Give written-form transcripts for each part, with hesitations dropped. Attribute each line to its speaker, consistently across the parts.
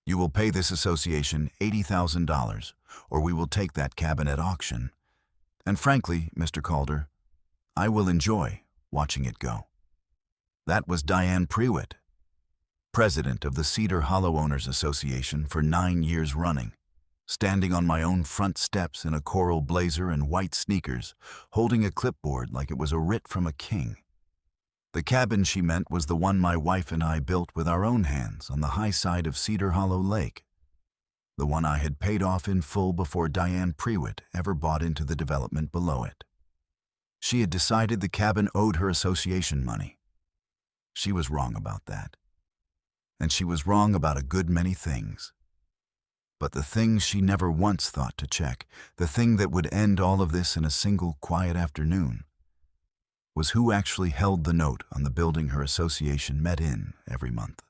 Speaker 1: You will pay this association $80,000, or we will take that cabin at auction. And frankly, Mr. Calder, I will enjoy watching it go." That was Diane Prewitt, president of the Cedar Hollow Owners Association for 9 years running, standing on my own front steps in a coral blazer and white sneakers, holding a clipboard like it was a writ from a king. The cabin she meant was the one my wife and I built with our own hands on the high side of Cedar Hollow Lake, the one I had paid off in full before Diane Prewitt ever bought into the development below it. She had decided the cabin owed her association money. She was wrong about that. And she was wrong about a good many things. But the thing she never once thought to check, the thing that would end all of this in a single quiet afternoon, was who actually held the note on the building her association met in every month.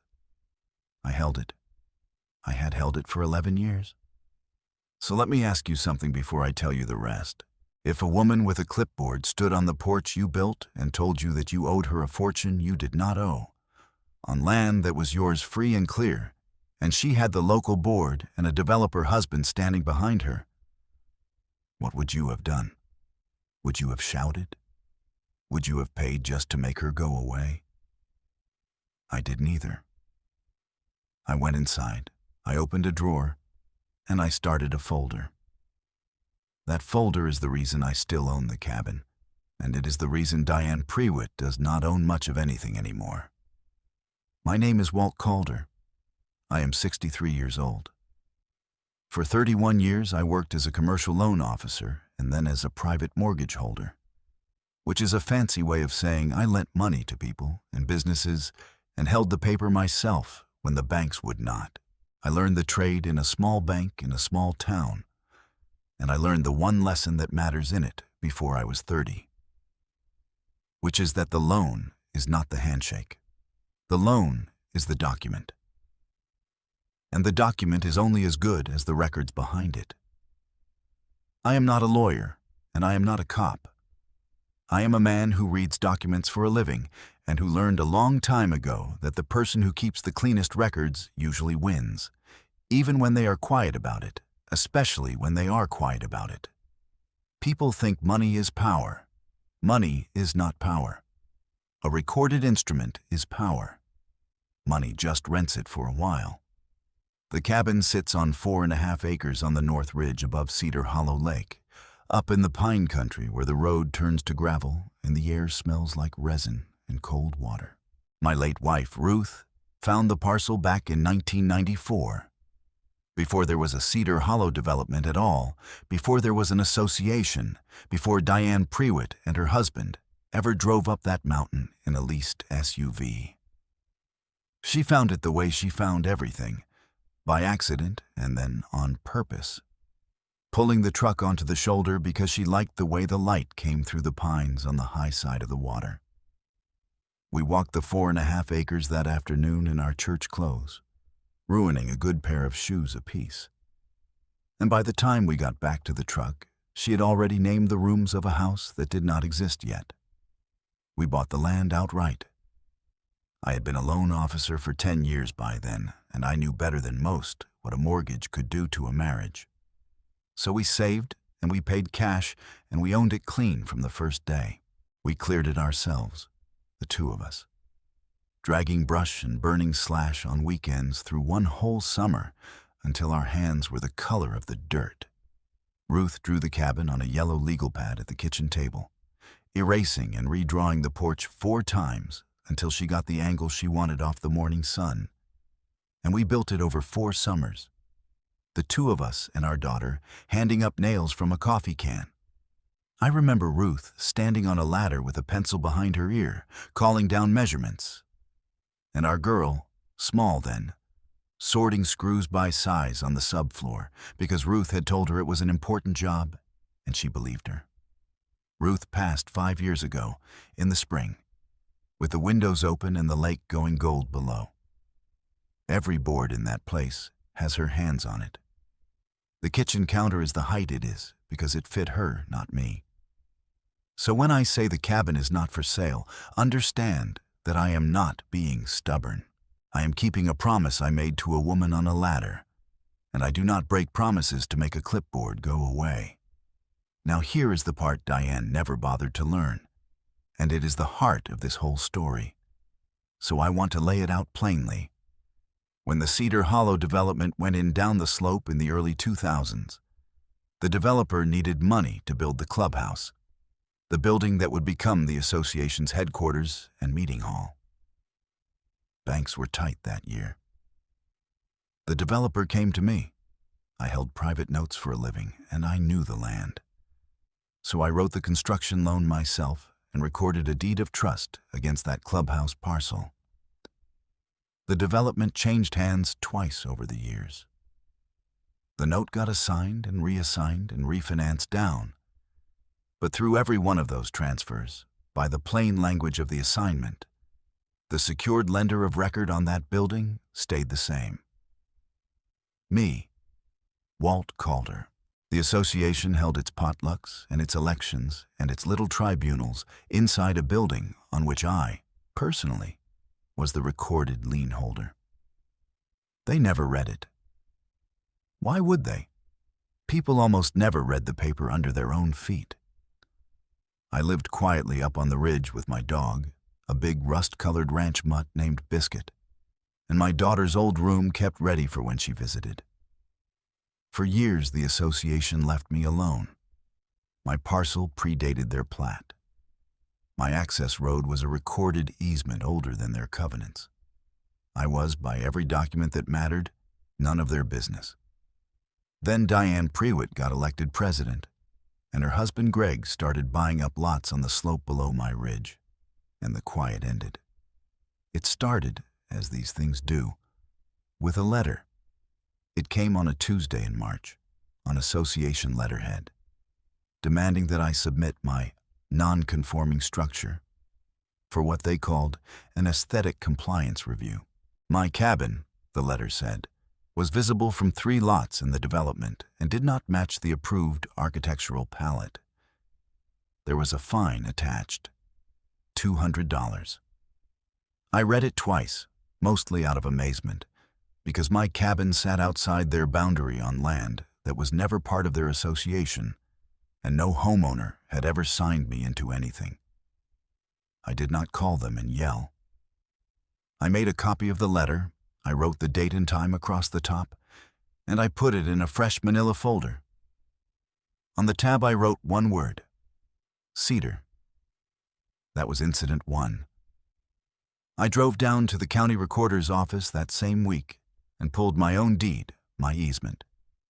Speaker 1: I held it. I had held it for 11 years. So let me ask you something before I tell you the rest. If a woman with a clipboard stood on the porch you built and told you that you owed her a fortune you did not owe, on land that was yours free and clear, and she had the local board and a developer husband standing behind her, what would you have done? Would you have shouted? Would you have paid just to make her go away? I didn't either. I went inside, I opened a drawer, and I started a folder. That folder is the reason I still own the cabin, and it is the reason Diane Prewitt does not own much of anything anymore. My name is Walt Calder. I am 63 years old. For 31 years, I worked as a commercial loan officer and then as a private mortgage holder, which is a fancy way of saying I lent money to people and businesses and held the paper myself when the banks would not. I learned the trade in a small bank in a small town, and I learned the one lesson that matters in it before I was 30, which is that the loan is not the handshake. The loan is the document. And the document is only as good as the records behind it. I am not a lawyer, and I am not a cop. I am a man who reads documents for a living and who learned a long time ago that the person who keeps the cleanest records usually wins, even when they are quiet about it, especially when they are quiet about it. People think money is power. Money is not power. A recorded instrument is power. Money just rents it for a while. The cabin sits on 4.5 acres on the North Ridge above Cedar Hollow Lake, up in the pine country where the road turns to gravel and the air smells like resin and cold water. My late wife, Ruth, found the parcel back in 1994. Before there was a Cedar Hollow development at all, before there was an association, before Diane Prewitt and her husband ever drove up that mountain in a leased SUV. She found it the way she found everything, by accident and then on purpose, pulling the truck onto the shoulder because she liked the way the light came through the pines on the high side of the water. We walked the 4.5 acres that afternoon in our church clothes, ruining a good pair of shoes apiece. And by the time we got back to the truck, she had already named the rooms of a house that did not exist yet. We bought the land outright. I had been a loan officer for 10 years by then, and I knew better than most what a mortgage could do to a marriage. So we saved, and we paid cash, and we owned it clean from the first day. We cleared it ourselves, the two of us, dragging brush and burning slash on weekends through one whole summer until our hands were the color of the dirt. Ruth drew the cabin on a yellow legal pad at the kitchen table, erasing and redrawing the porch 4 times until she got the angle she wanted off the morning sun. And we built it over 4 summers, the two of us and our daughter handing up nails from a coffee can. I remember Ruth standing on a ladder with a pencil behind her ear, calling down measurements, and our girl, small then, sorting screws by size on the subfloor because Ruth had told her it was an important job, and she believed her. Ruth passed 5 years ago, in the spring, with the windows open and the lake going gold below. Every board in that place has her hands on it. The kitchen counter is the height it is because it fit her, not me. So when I say the cabin is not for sale, understand that I am not being stubborn. I am keeping a promise I made to a woman on a ladder, and I do not break promises to make a clipboard go away. Now here is the part Diane never bothered to learn, and it is the heart of this whole story. So I want to lay it out plainly. When the Cedar Hollow development went in down the slope in the early 2000s, the developer needed money to build the clubhouse, the building that would become the association's headquarters and meeting hall. Banks were tight that year. The developer came to me. I held private notes for a living, and I knew the land. So I wrote the construction loan myself and recorded a deed of trust against that clubhouse parcel. The development changed hands twice over the years. The note got assigned and reassigned and refinanced down. But through every one of those transfers, by the plain language of the assignment, the secured lender of record on that building stayed the same. Me, Walt Calder. The association held its potlucks and its elections and its little tribunals inside a building on which I, personally, was the recorded lien holder. They never read it. Why would they? People almost never read the paper under their own feet. I lived quietly up on the ridge with my dog, a big rust-colored ranch mutt named Biscuit, and my daughter's old room kept ready for when she visited. For years, the association left me alone. My parcel predated their plat. My access road was a recorded easement older than their covenants. I was, by every document that mattered, none of their business. Then Diane Prewitt got elected president, and her husband Greg started buying up lots on the slope below my ridge, and the quiet ended. It started, as these things do, with a letter. It came on a Tuesday in March, on association letterhead, demanding that I submit my non-conforming structure for what they called an aesthetic compliance review. My cabin, the letter said, was visible from 3 lots in the development and did not match the approved architectural palette. There was a fine attached, $200. I read it twice, mostly out of amazement, because my cabin sat outside their boundary on land that was never part of their association, and no homeowner had ever signed me into anything. I did not call them and yell. I made a copy of the letter, I wrote the date and time across the top, and I put it in a fresh manila folder. On the tab I wrote one word: Cedar. That was Incident 1. I drove down to the county recorder's office that same week and pulled my own deed, my easement,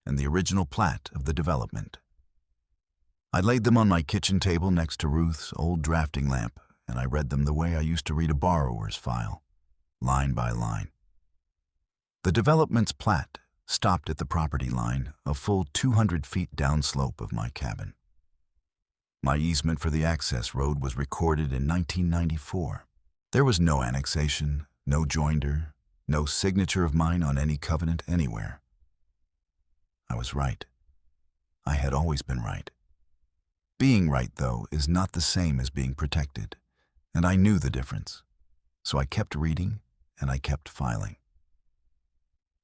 Speaker 1: and the original plat of the development. I laid them on my kitchen table next to Ruth's old drafting lamp, and I read them the way I used to read a borrower's file, line by line. The development's plat stopped at the property line, a full 200 feet downslope of my cabin. My easement for the access road was recorded in 1994. There was no annexation, no joinder, no signature of mine on any covenant anywhere. I was right. I had always been right. Being right, though, is not the same as being protected, and I knew the difference. So I kept reading, and I kept filing.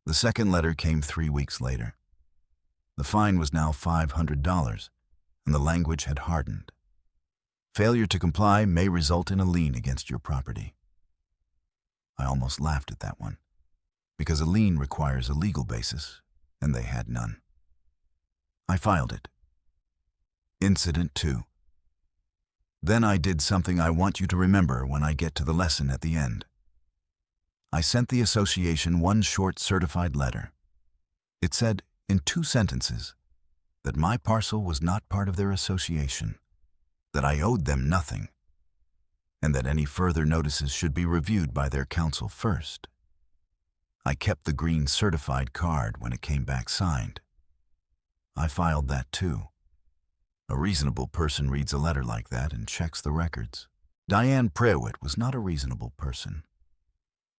Speaker 1: The second letter came 3 weeks later. The fine was now $500, and the language had hardened. Failure to comply may result in a lien against your property. I almost laughed at that one, because a lien requires a legal basis, and they had none. I filed it. Incident 2. Then I did something I want you to remember when I get to the lesson at the end. I sent the association one short certified letter. It said, in 2 sentences, that my parcel was not part of their association, that I owed them nothing, and that any further notices should be reviewed by their counsel first. I kept the green certified card when it came back signed. I filed that too. A reasonable person reads a letter like that and checks the records. Diane Prewitt was not a reasonable person.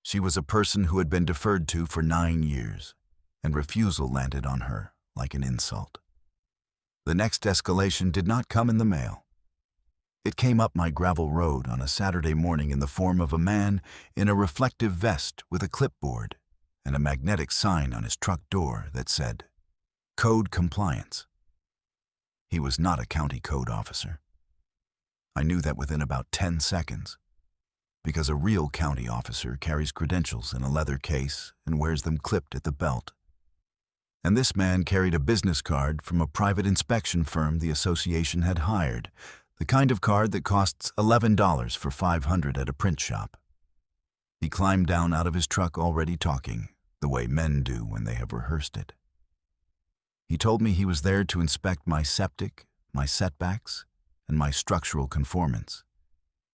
Speaker 1: She was a person who had been deferred to for 9 years, and refusal landed on her like an insult. The next escalation did not come in the mail. It came up my gravel road on a Saturday morning in the form of a man in a reflective vest with a clipboard and a magnetic sign on his truck door that said, Code Compliance. He was not a county code officer. I knew that within about 10 seconds, because a real county officer carries credentials in a leather case and wears them clipped at the belt. And this man carried a business card from a private inspection firm the association had hired, the kind of card that costs $11 for 500 at a print shop. He climbed down out of his truck already talking, the way men do when they have rehearsed it. He told me he was there to inspect my septic, my setbacks, and my structural conformance.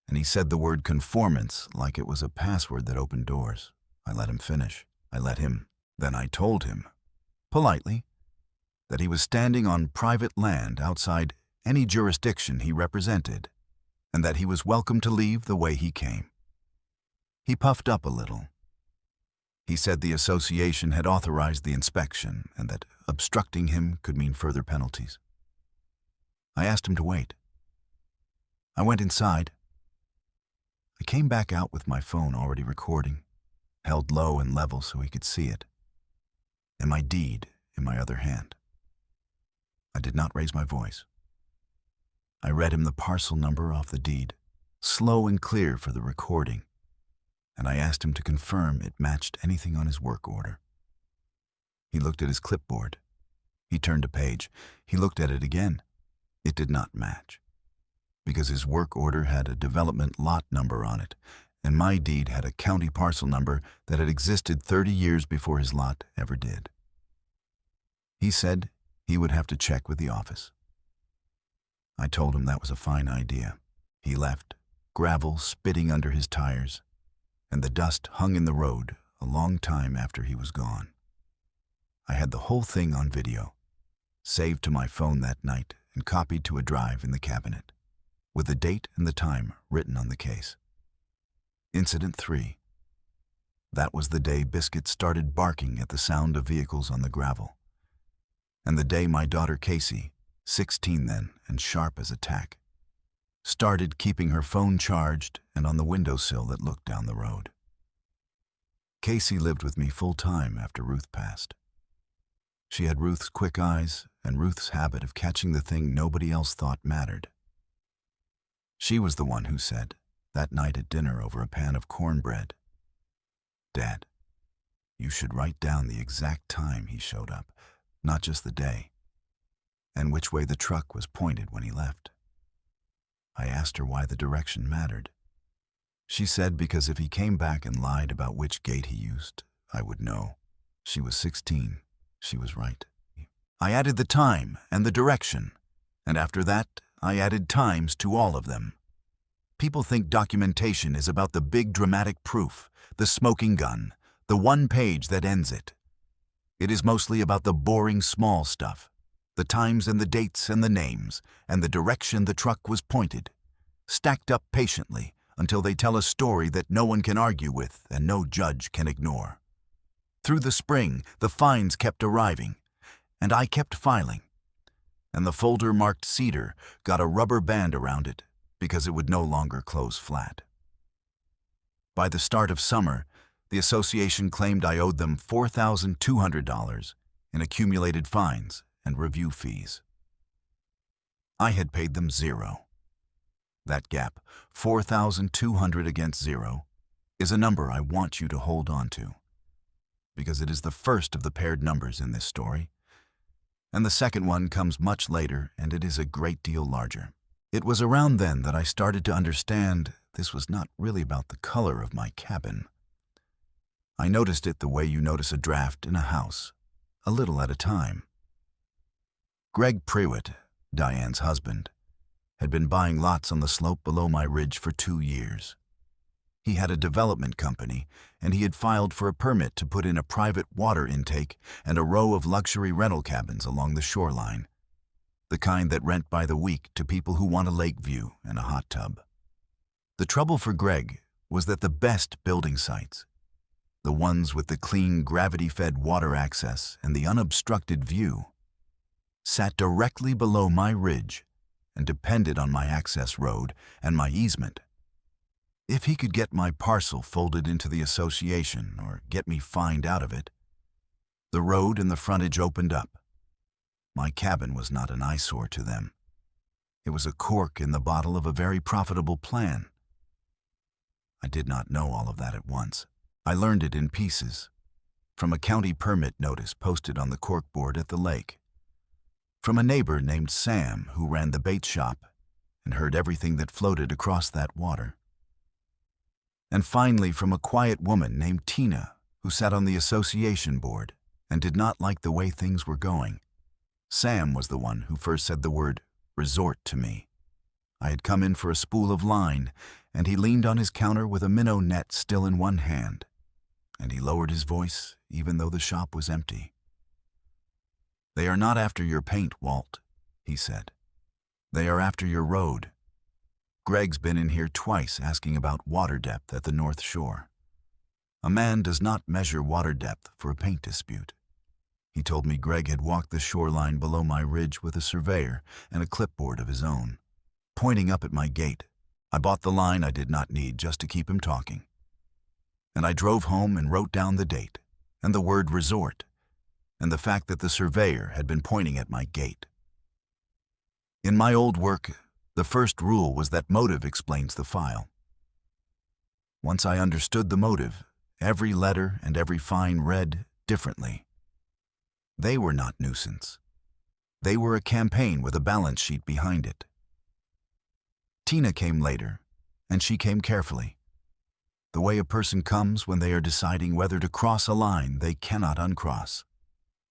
Speaker 1: And he said the word conformance like it was a password that opened doors. I let him finish. I let him. Then I told him, politely, that he was standing on private land outside any jurisdiction he represented, and that he was welcome to leave the way he came. He puffed up a little. He said the association had authorized the inspection and that obstructing him could mean further penalties. I asked him to wait. I went inside. I came back out with my phone already recording, held low and level so he could see it, and my deed in my other hand. I did not raise my voice. I read him the parcel number off the deed, slow and clear for the recording, and I asked him to confirm it matched anything on his work order. He looked at his clipboard. He turned a page. He looked at it again. It did not match, because his work order had a development lot number on it, and my deed had a county parcel number that had existed 30 years before his lot ever did. He said he would have to check with the office. I told him that was a fine idea. He left, gravel spitting under his tires, and the dust hung in the road a long time after he was gone. I had the whole thing on video, saved to my phone that night and copied to a drive in the cabinet, with the date and the time written on the case. Incident 3. That was the day Biscuit started barking at the sound of vehicles on the gravel, and the day my daughter Casey, 16 then and sharp as a tack, started keeping her phone charged and on the windowsill that looked down the road. Casey lived with me full-time after Ruth passed. She had Ruth's quick eyes and Ruth's habit of catching the thing nobody else thought mattered. She was the one who said, that night at dinner over a pan of cornbread, "Dad, you should write down the exact time he showed up, not just the day, and which way the truck was pointed when he left." I asked her why the direction mattered. She said because if he came back and lied about which gate he used, I would know. She was 16. She was right. I added the time and the direction, and after that, I added times to all of them. People think documentation is about the big dramatic proof, the smoking gun, the one page that ends it. It is mostly about the boring small stuff, the times and the dates and the names, and the direction the truck was pointed, stacked up patiently until they tell a story that no one can argue with and no judge can ignore. Through the spring, the fines kept arriving, and I kept filing, and the folder marked Cedar got a rubber band around it because it would no longer close flat. By the start of summer, the association claimed I owed them $4,200 in accumulated fines and review fees. I had paid them $0. That gap, $4,200 against $0, is a number I want you to hold on to, because it is the first of the paired numbers in this story, and the second one comes much later, and it is a great deal larger. It was around then that I started to understand this was not really about the color of my cabin. I noticed it the way you notice a draft in a house, a little at a time. Greg Prewitt, Diane's husband, had been buying lots on the slope below my ridge for 2 years. He had a development company, and he had filed for a permit to put in a private water intake and a row of luxury rental cabins along the shoreline, the kind that rent by the week to people who want a lake view and a hot tub. The trouble for Greg was that the best building sites, the ones with the clean gravity-fed water access and the unobstructed view, sat directly below my ridge and depended on my access road and my easement. If he could get my parcel folded into the association or get me fined out of it, the road and the frontage opened up. My cabin was not an eyesore to them. It was a cork in the bottle of a very profitable plan. I did not know all of that at once. I learned it in pieces, from a county permit notice posted on the corkboard at the lake, from a neighbor named Sam who ran the bait shop and heard everything that floated across that water, and finally from a quiet woman named Tina who sat on the association board and did not like the way things were going. Sam was the one who first said the word resort to me. I had come in for a spool of line, and he leaned on his counter with a minnow net still in one hand, and he lowered his voice even though the shop was empty. "They are not after your paint, Walt," he said. "They are after your road. Greg's been in here twice asking about water depth at the North Shore. A man does not measure water depth for a paint dispute. He told me Greg had walked the shoreline below my ridge with a surveyor and a clipboard of his own, pointing up at my gate. I bought the line I did not need just to keep him talking. And I drove home and wrote down the date, and the word resort, and the fact that the surveyor had been pointing at my gate. In my old work, the first rule was that motive explains the file. Once I understood the motive, every letter and every fine read differently. They were not nuisance. They were a campaign with a balance sheet behind it. Tina came later, and she came carefully. The way a person comes when they are deciding whether to cross a line they cannot uncross.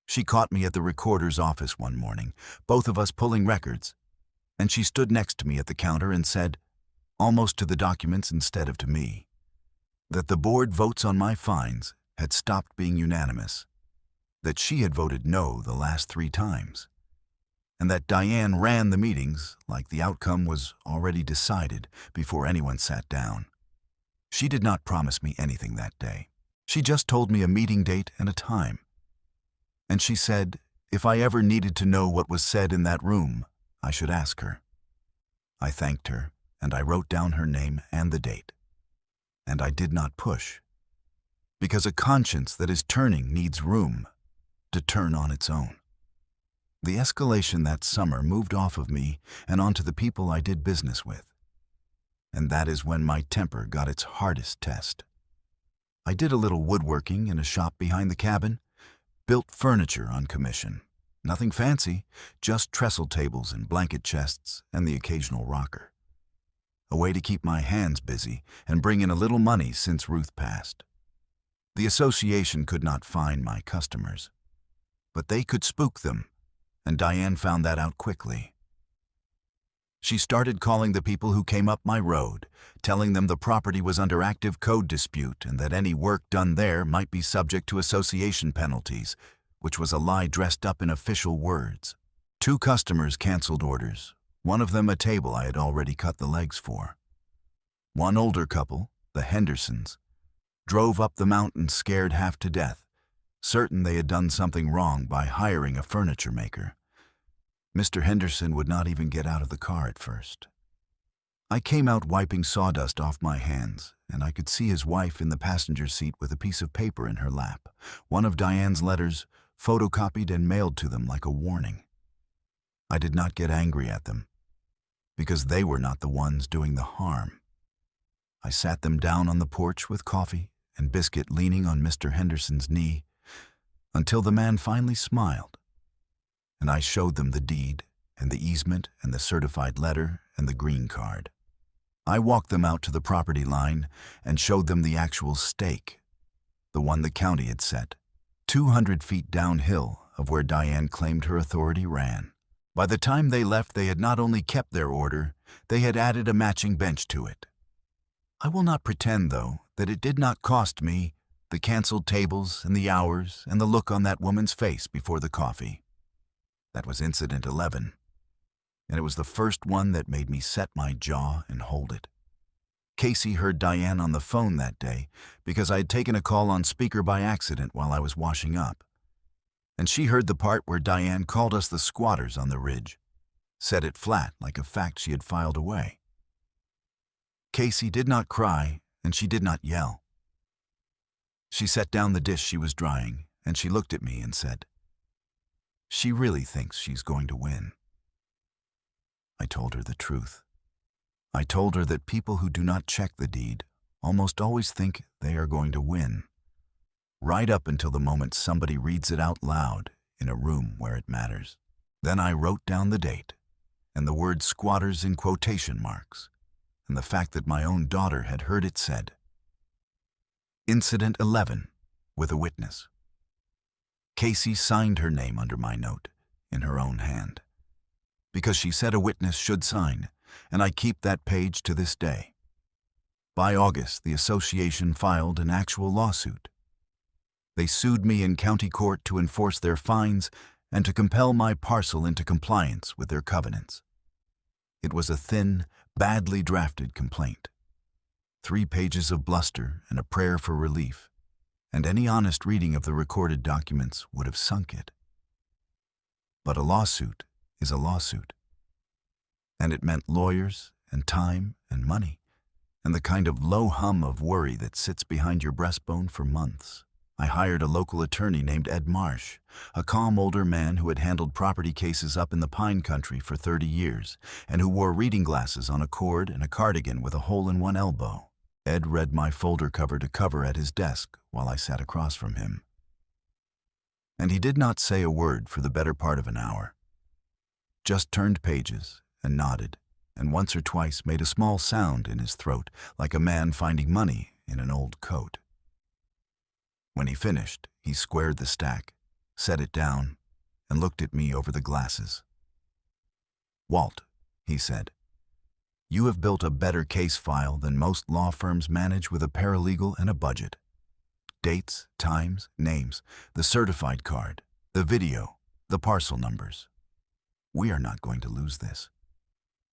Speaker 1: She caught me at the recorder's office one morning, both of us pulling records, and she stood next to me at the counter and said, almost to the documents instead of to me, that the board votes on my fines had stopped being unanimous, that she had voted no the last 3 times, and that Diane ran the meetings like the outcome was already decided before anyone sat down. She did not promise me anything that day. She just told me a meeting date and a time. And she said if I ever needed to know what was said in that room, I should ask her. I thanked her, and I wrote down her name and the date. And I did not push, because a conscience that is turning needs room to turn on its own. The escalation that summer moved off of me and onto the people I did business with. And that is when my temper got its hardest test. I did a little woodworking in a shop behind the cabin, built furniture on commission. Nothing fancy, just trestle tables and blanket chests and the occasional rocker. A way to keep my hands busy and bring in a little money since Ruth passed. The association could not find my customers, but they could spook them, and Diane found that out quickly. She started calling the people who came up my road, telling them the property was under active code dispute and that any work done there might be subject to association penalties, which was a lie dressed up in official words. 2 customers canceled orders, one of them a table I had already cut the legs for. One older couple, the Hendersons, drove up the mountain scared half to death, certain they had done something wrong by hiring a furniture maker. Mr. Henderson would not even get out of the car at first. I came out wiping sawdust off my hands, and I could see his wife in the passenger seat with a piece of paper in her lap, one of Diane's letters photocopied and mailed to them like a warning. I did not get angry at them, because they were not the ones doing the harm. I sat them down on the porch with coffee and biscuit leaning on Mr. Henderson's knee, until the man finally smiled, and I showed them the deed and the easement and the certified letter and the green card. I walked them out to the property line and showed them the actual stake, the one the county had set, 200 feet downhill of where Diane claimed her authority ran. By the time they left, they had not only kept their order, they had added a matching bench to it. I will not pretend, though, that it did not cost me the canceled tables and the hours and the look on that woman's face before the coffee. That was incident 11, and it was the first one that made me set my jaw and hold it. Casey heard Diane on the phone that day because I had taken a call on speaker by accident while I was washing up, and she heard the part where Diane called us the squatters on the ridge. said it flat like a fact she had filed away. Casey did not cry, and she did not yell. She set down the dish she was drying, and she looked at me and said, "She really thinks she's going to win." I told her the truth. I told her that people who do not check the deed almost always think they are going to win, right up until the moment somebody reads it out loud in a room where it matters. Then I wrote down the date, and the word squatters in quotation marks, and the fact that my own daughter had heard it said, "Incident 11, with a witness." Casey signed her name under my note, in her own hand, because she said a witness should sign, and I keep that page to this day. By August, the association filed an actual lawsuit. They sued me in county court to enforce their fines and to compel my parcel into compliance with their covenants. It was a thin, badly drafted complaint. 3 pages of bluster and a prayer for relief, and any honest reading of the recorded documents would have sunk it. But a lawsuit is a lawsuit, and it meant lawyers and time and money, and the kind of low hum of worry that sits behind your breastbone for months. I hired a local attorney named Ed Marsh, a calm older man who had handled property cases up in the Pine Country for 30 years, and who wore reading glasses on a cord and a cardigan with a hole in one elbow. Ed read my folder cover to cover at his desk while I sat across from him. And he did not say a word for the better part of an hour. Just turned pages and nodded, and once or twice made a small sound in his throat like a man finding money in an old coat. When he finished, he squared the stack, set it down, and looked at me over the glasses. "Walt," he said, "you have built a better case file than most law firms manage with a paralegal and a budget. Dates, times, names, the certified card, the video, the parcel numbers. We are not going to lose this.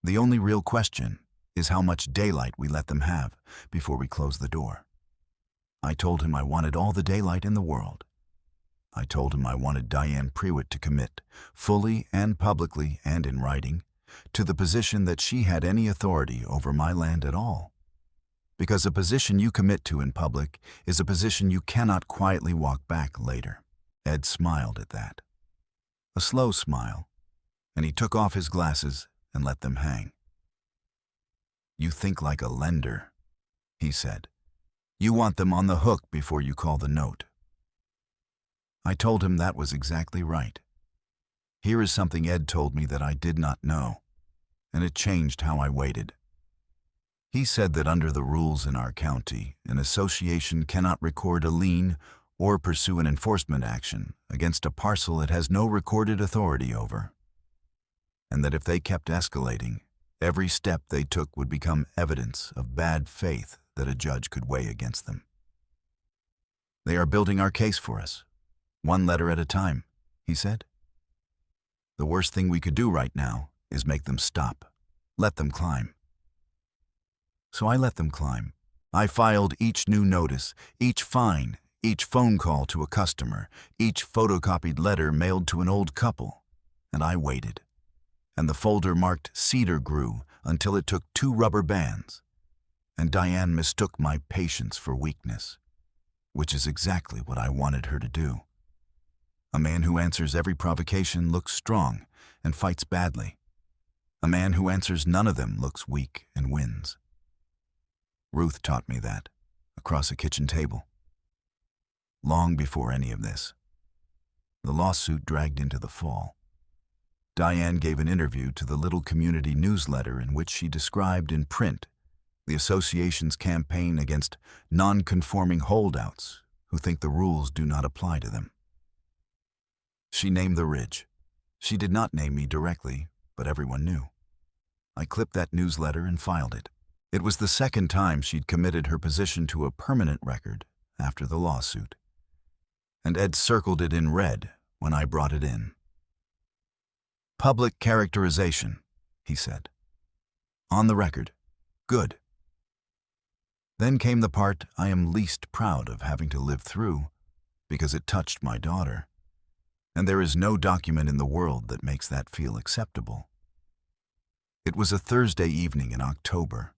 Speaker 1: The only real question is how much daylight we let them have before we close the door." I told him I wanted all the daylight in the world. I told him I wanted Diane Prewitt to commit, fully and publicly and in writing, to the position that she had any authority over my land at all. Because a position you commit to in public is a position you cannot quietly walk back later. Ed smiled at that. A slow smile, and he took off his glasses and let them hang. "You think like a lender," he said. "You want them on the hook before you call the note." I told him that was exactly right. Here is something Ed told me that I did not know, and it changed how I waited. He said that under the rules in our county, an association cannot record a lien or pursue an enforcement action against a parcel it has no recorded authority over, and that if they kept escalating, every step they took would become evidence of bad faith that a judge could weigh against them. "They are building our case for us, one letter at a time," he said. "The worst thing we could do right now is make them stop. Let them climb." So I let them climb. I filed each new notice, each fine, each phone call to a customer, each photocopied letter mailed to an old couple, and I waited. And the folder marked "Cedar" grew until it took 2 rubber bands, and Diane mistook my patience for weakness, which is exactly what I wanted her to do. A man who answers every provocation looks strong and fights badly. A man who answers none of them looks weak and wins. Ruth taught me that, across a kitchen table. Long before any of this. The lawsuit dragged into the fall. Diane gave an interview to the little community newsletter in which she described in print the association's campaign against non-conforming holdouts who think the rules do not apply to them. She named the ridge. She did not name me directly, but everyone knew. I clipped that newsletter and filed it. It was the second time she'd committed her position to a permanent record after the lawsuit. And Ed circled it in red when I brought it in. "Public characterization," he said. "On the record. Good." Then came the part I am least proud of having to live through, because it touched my daughter. And there is no document in the world that makes that feel acceptable. It was a Thursday evening in October.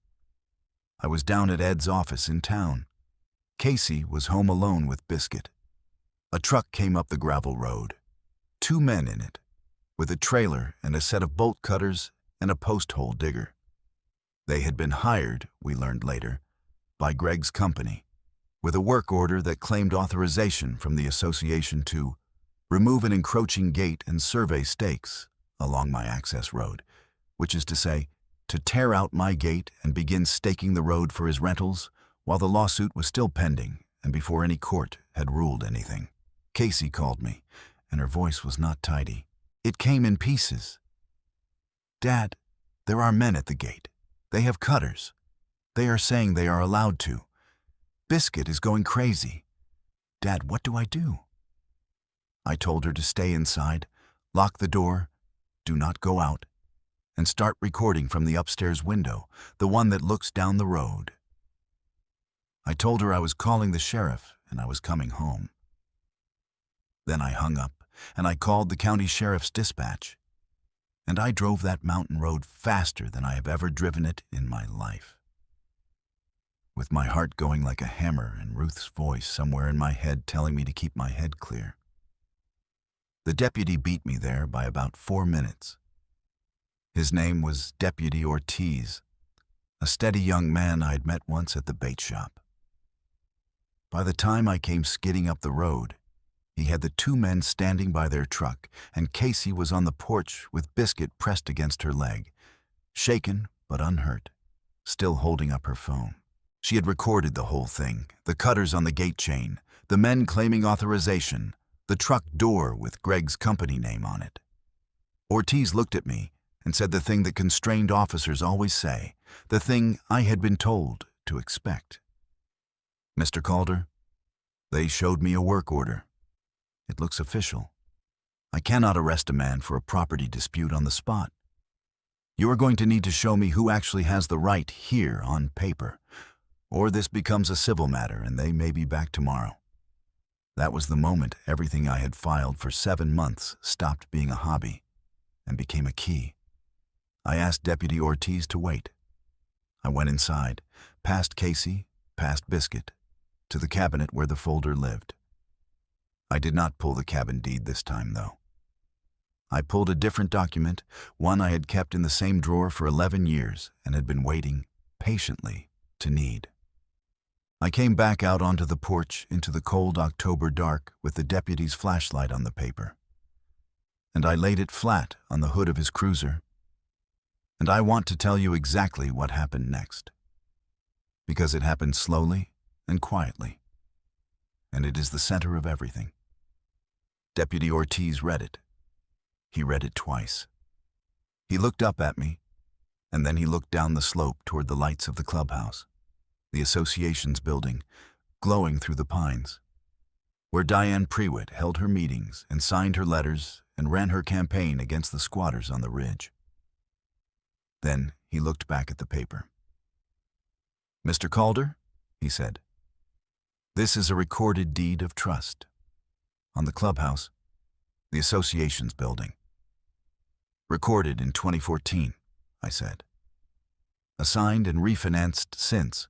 Speaker 1: I was down at Ed's office in town. Casey was home alone with Biscuit. A truck came up the gravel road. 2 men in it, with a trailer and a set of bolt cutters and a post hole digger. They had been hired, we learned later, by Greg's company, with a work order that claimed authorization from the association to remove an encroaching gate and survey stakes along my access road, which is to say, to tear out my gate and begin staking the road for his rentals while the lawsuit was still pending and before any court had ruled anything. Casey called me, and her voice was not tidy. It came in pieces. "Dad, there are men at the gate. They have cutters. They are saying they are allowed to. Biscuit is going crazy. Dad, what do I do?" I told her to stay inside, lock the door, do not go out, and start recording from the upstairs window, the one that looks down the road. I told her I was calling the sheriff and I was coming home. Then I hung up and I called the county sheriff's dispatch, and I drove that mountain road faster than I have ever driven it in my life, with my heart going like a hammer and Ruth's voice somewhere in my head telling me to keep my head clear. The deputy beat me there by about 4 minutes. His name was Deputy Ortiz, a steady young man I'd met once at the bait shop. By the time I came skidding up the road, he had the 2 men standing by their truck, and Casey was on the porch with Biscuit pressed against her leg, shaken but unhurt, still holding up her phone. She had recorded the whole thing, the cutters on the gate chain, the men claiming authorization, the truck door with Greg's company name on it. Ortiz looked at me and said the thing that constrained officers always say, the thing I had been told to expect. "Mr. Calder, they showed me a work order. It looks official. I cannot arrest a man for a property dispute on the spot. You are going to need to show me who actually has the right here on paper, or this becomes a civil matter and they may be back tomorrow." That was the moment everything I had filed for 7 months stopped being a hobby and became a key. I asked Deputy Ortiz to wait. I went inside, past Casey, past Biscuit, to the cabinet where the folder lived. I did not pull the cabin deed this time, though. I pulled a different document, one I had kept in the same drawer for 11 years and had been waiting, patiently, to need. I came back out onto the porch into the cold October dark with the deputy's flashlight on the paper. And I laid it flat on the hood of his cruiser. And I want to tell you exactly what happened next, because it happened slowly and quietly, and it is the center of everything. Deputy Ortiz read it. He read it twice. He looked up at me, and then he looked down the slope toward the lights of the clubhouse, the association's building, glowing through the pines, where Diane Prewitt held her meetings and signed her letters and ran her campaign against the squatters on the ridge. Then he looked back at the paper. "Mr. Calder," he said, "this is a recorded deed of trust on the clubhouse, the association's building. Recorded in 2014, I said. Assigned and refinanced since,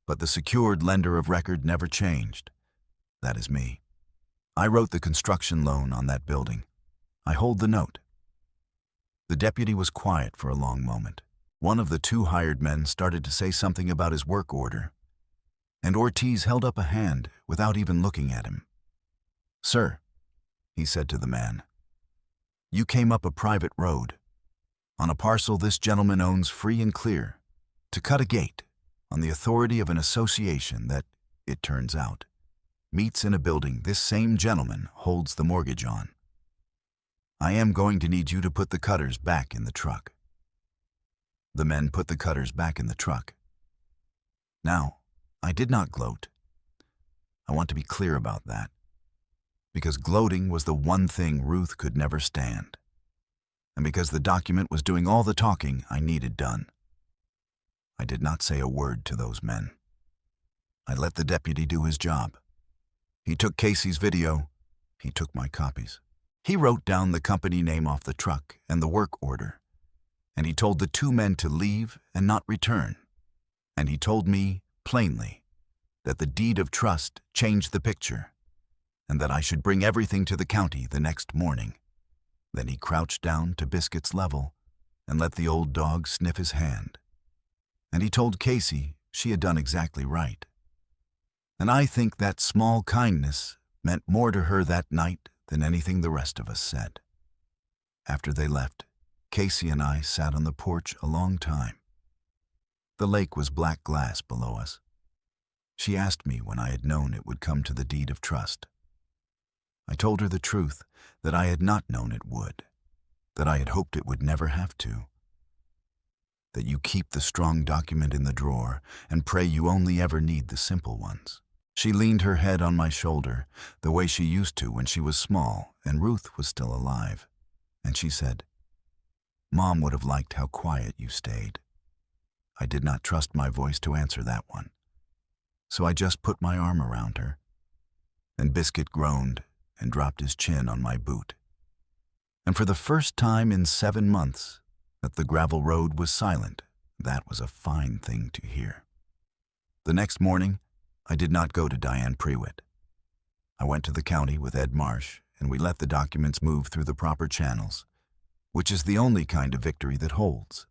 Speaker 1: but the secured lender of record never changed. That is me. I wrote the construction loan on that building. I hold the note." The deputy was quiet for a long moment. One of the 2 hired men started to say something about his work order, and Ortiz held up a hand without even looking at him. "Sir," he said to the man, "you came up a private road, on a parcel this gentleman owns free and clear, to cut a gate on the authority of an association that, it turns out, meets in a building this same gentleman holds the mortgage on. I am going to need you to put the cutters back in the truck." The men put the cutters back in the truck. Now, I did not gloat. I want to be clear about that, because gloating was the one thing Ruth could never stand, and because the document was doing all the talking I needed done. I did not say a word to those men. I let the deputy do his job. He took Casey's video. He took my copies. He wrote down the company name off the truck and the work order, and he told the two men to leave and not return. And he told me, plainly, that the deed of trust changed the picture, and that I should bring everything to the county the next morning. Then he crouched down to Biscuit's level and let the old dog sniff his hand. And he told Casey she had done exactly right. And I think that small kindness meant more to her that night than anything the rest of us said. After they left, Casey and I sat on the porch a long time. The lake was black glass below us. She asked me when I had known it would come to the deed of trust. I told her the truth, that I had not known it would, that I had hoped it would never have to. That you keep the strong document in the drawer and pray you only ever need the simple ones. She leaned her head on my shoulder, the way she used to when she was small and Ruth was still alive, and she said, "Mom would have liked how quiet you stayed." I did not trust my voice to answer that one, so I just put my arm around her, and Biscuit groaned and dropped his chin on my boot. And for the first time in 7 months, that the gravel road was silent. That was a fine thing to hear. The next morning, I did not go to Diane Prewitt. I went to the county with Ed Marsh, and we let the documents move through the proper channels, which is the only kind of victory that holds.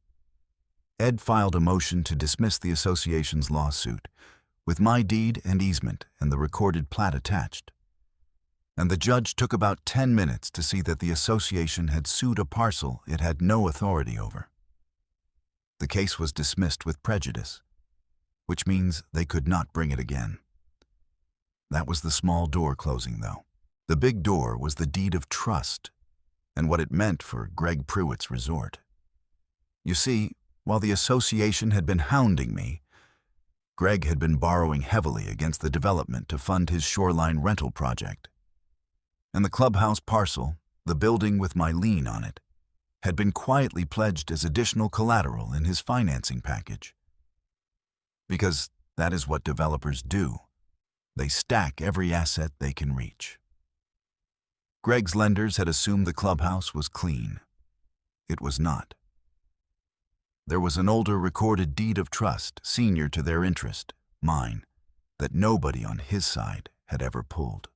Speaker 1: Ed filed a motion to dismiss the association's lawsuit, with my deed and easement and the recorded plat attached. And the judge took about 10 minutes to see that the association had sued a parcel it had no authority over. The case was dismissed with prejudice, which means they could not bring it again. That was the small door closing, though. The big door was the deed of trust and what it meant for Greg Prewitt's resort. You see, while the association had been hounding me, Greg had been borrowing heavily against the development to fund his shoreline rental project. And the clubhouse parcel, the building with my lien on it, had been quietly pledged as additional collateral in his financing package. Because that is what developers do. They stack every asset they can reach. Greg's lenders had assumed the clubhouse was clean. It was not. There was an older recorded deed of trust senior to their interest, mine, that nobody on his side had ever pulled.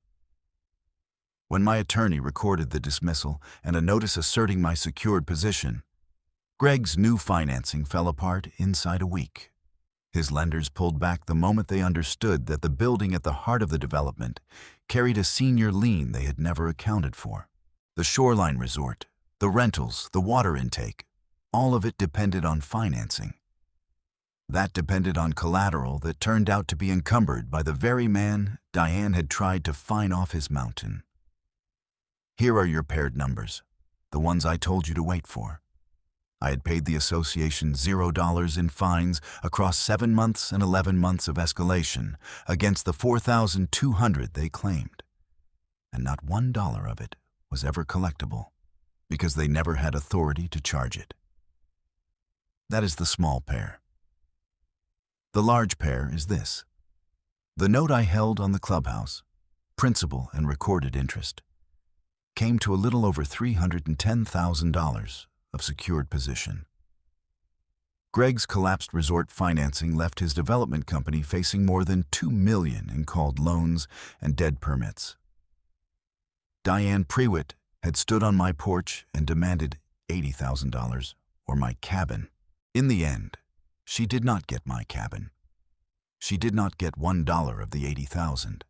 Speaker 1: When my attorney recorded the dismissal and a notice asserting my secured position, Greg's new financing fell apart inside a week. His lenders pulled back the moment they understood that the building at the heart of the development carried a senior lien they had never accounted for. The shoreline resort, the rentals, the water intake, all of it depended on financing. That depended on collateral that turned out to be encumbered by the very man Diane had tried to fine off his mountain. Here are your paired numbers, the ones I told you to wait for. I had paid the association $0 in fines across 7 months and 11 months of escalation against the $4,200 they claimed. And not $1 of it was ever collectible, because they never had authority to charge it. That is the small pair. The large pair is this: the note I held on the clubhouse, principal and recorded interest, came to a little over $310,000 of secured position. Greg's collapsed resort financing left his development company facing more than $2 million in called loans and dead permits. Diane Prewitt had stood on my porch and demanded $80,000, or my cabin. In the end, she did not get my cabin. She did not get $1 of the $80,000.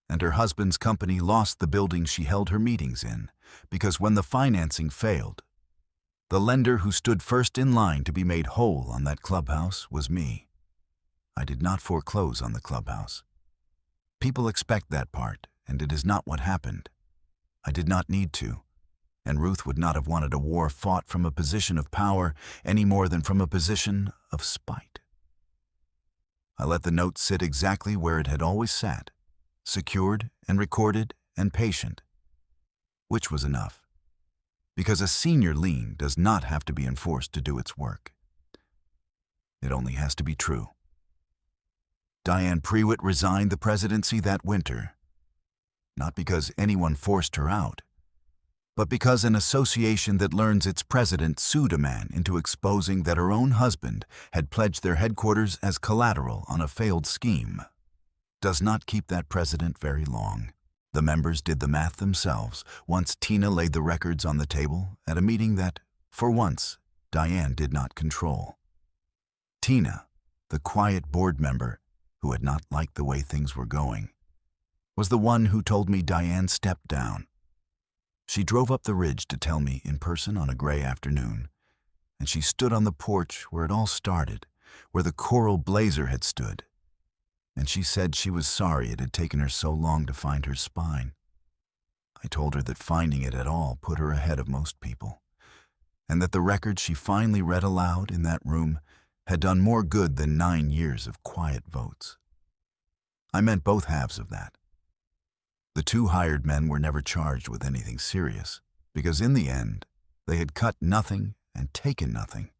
Speaker 1: And her husband's company lost the building she held her meetings in, because when the financing failed, the lender who stood first in line to be made whole on that clubhouse was me. I did not foreclose on the clubhouse. People expect that part, and it is not what happened. I did not need to, and Ruth would not have wanted a war fought from a position of power any more than from a position of spite. I let the note sit exactly where it had always sat, secured and recorded and patient, which was enough, because a senior lien does not have to be enforced to do its work. It only has to be true. Diane Prewitt resigned the presidency that winter, not because anyone forced her out, but because an association that learns its president sued a man into exposing that her own husband had pledged their headquarters as collateral on a failed scheme. Does not keep that president very long. The members did the math themselves once Tina laid the records on the table at a meeting that, for once, Diane did not control. Tina, the quiet board member who had not liked the way things were going, was the one who told me Diane stepped down. She drove up the ridge to tell me in person on a gray afternoon, and she stood on the porch where it all started, where the coral blazer had stood, and she said she was sorry it had taken her so long to find her spine. I told her that finding it at all put her ahead of most people, and that the record she finally read aloud in that room had done more good than 9 years of quiet votes. I meant both halves of that. The 2 hired men were never charged with anything serious, because in the end, they had cut nothing and taken nothing,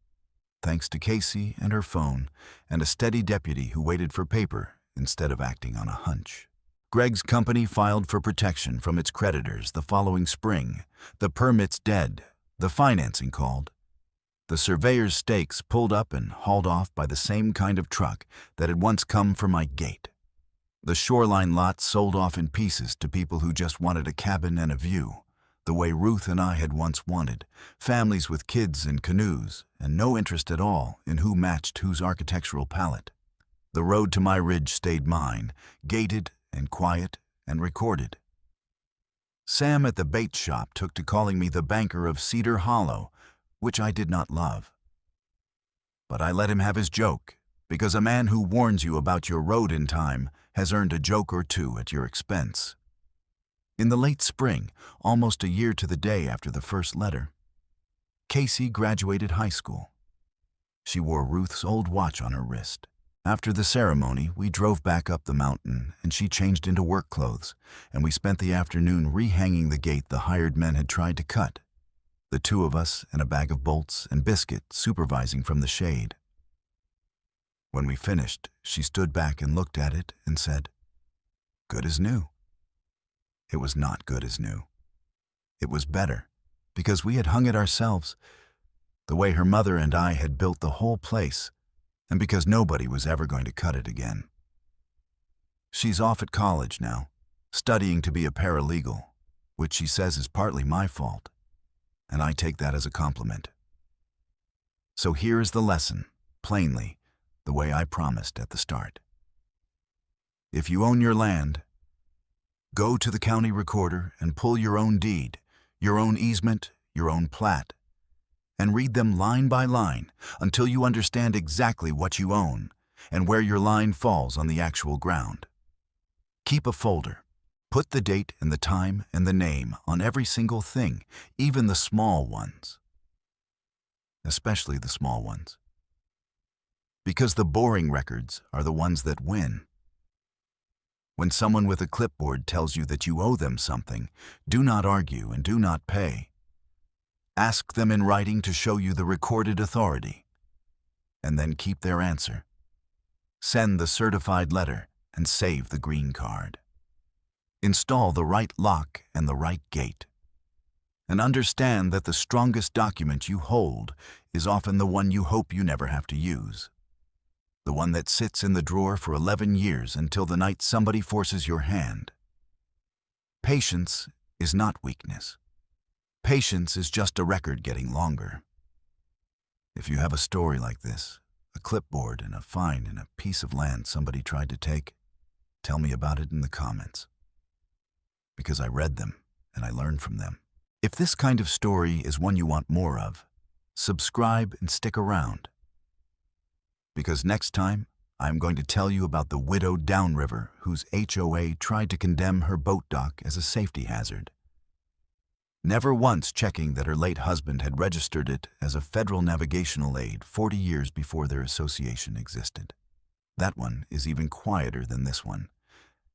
Speaker 1: thanks to Casey and her phone and a steady deputy who waited for paper instead of acting on a hunch. Greg's company filed for protection from its creditors the following spring, the permits dead, the financing called. The surveyor's stakes pulled up and hauled off by the same kind of truck that had once come for my gate. The shoreline lot sold off in pieces to people who just wanted a cabin and a view, the way Ruth and I had once wanted, families with kids and canoes, and no interest at all in who matched whose architectural palette. The road to my ridge stayed mine, gated and quiet and recorded. Sam at the bait shop took to calling me the banker of Cedar Hollow, which I did not love. But I let him have his joke, because a man who warns you about your road in time has earned a joke or two at your expense. In the late spring, almost a year to the day after the first letter, Casey graduated high school. She wore Ruth's old watch on her wrist. After the ceremony, we drove back up the mountain, and she changed into work clothes, and we spent the afternoon rehanging the gate the hired men had tried to cut, the 2 of us and a bag of bolts and biscuit supervising from the shade. When we finished, she stood back and looked at it and said, "Good as new." It was not good as new. It was better, because we had hung it ourselves, the way her mother and I had built the whole place, and because nobody was ever going to cut it again. She's off at college now, studying to be a paralegal, which she says is partly my fault, and I take that as a compliment. So here is the lesson, plainly, the way I promised at the start. If you own your land, go to the county recorder and pull your own deed, your own easement, your own plat, and read them line by line until you understand exactly what you own and where your line falls on the actual ground. Keep a folder. Put the date and the time and the name on every single thing, even the small ones. Especially the small ones. Because the boring records are the ones that win. When someone with a clipboard tells you that you owe them something, do not argue and do not pay. Ask them in writing to show you the recorded authority, and then keep their answer. Send the certified letter and save the green card. Install the right lock and the right gate. And understand that the strongest document you hold is often the one you hope you never have to use. The one that sits in the drawer for 11 years until the night somebody forces your hand. Patience is not weakness. Patience is just a record getting longer. If you have a story like this, a clipboard and a fine and a piece of land somebody tried to take, tell me about it in the comments. Because I read them and I learned from them. If this kind of story is one you want more of, subscribe and stick around. Because next time, I'm going to tell you about the widow downriver whose HOA tried to condemn her boat dock as a safety hazard, never once checking that her late husband had registered it as a federal navigational aid 40 years before their association existed. That one is even quieter than this one,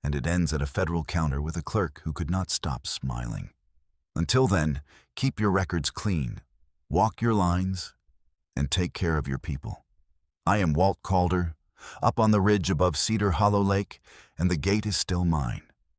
Speaker 1: and it ends at a federal counter with a clerk who could not stop smiling. Until then, keep your records clean, walk your lines, and take care of your people. I am Walt Calder, up on the ridge above Cedar Hollow Lake, and the gate is still mine.